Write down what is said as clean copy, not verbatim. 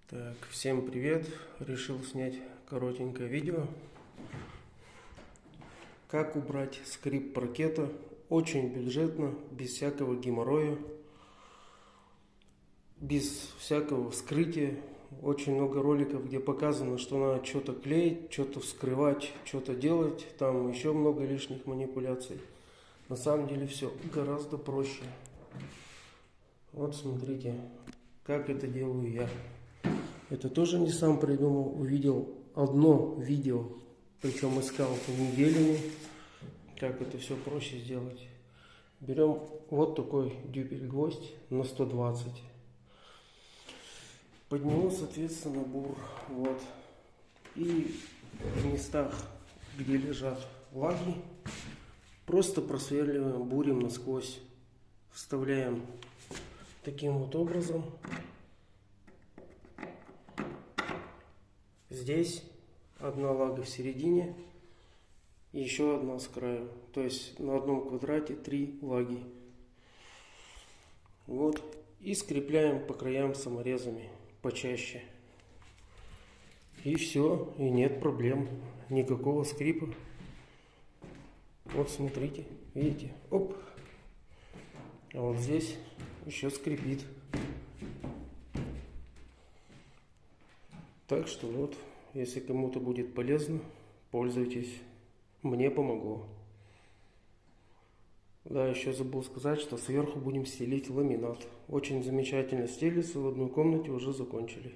Так, всем привет! Решил снять коротенькое видео. Как убрать скрип паркета очень бюджетно, без всякого геморроя, без всякого вскрытия. Очень много роликов, где показано, что надо что-то клеить, что-то вскрывать, что-то делать. Там еще много лишних манипуляций. На самом деле все гораздо проще. Вот смотрите, как это делаю я. Это тоже не сам придумал, увидел одно видео, причем искал неделями, как это все проще сделать. Берем вот такой дюбель-гвоздь на 120. Под него, соответственно, бур. Вот. И в местах, где лежат лаги, просто просверливаем, бурим насквозь. Вставляем таким вот образом. Здесь одна лага в середине и еще одна с краю. То есть на одном квадрате 3 лаги. Вот. И скрепляем по краям саморезами почаще. И все. И нет проблем. Никакого скрипа. Вот смотрите. Видите? Оп. А вот здесь еще скрипит. Так что вот, если кому-то будет полезно, пользуйтесь. Мне помогло. Да, еще забыл сказать, что сверху будем стелить ламинат. Очень замечательно стелится, в одной комнате уже закончили.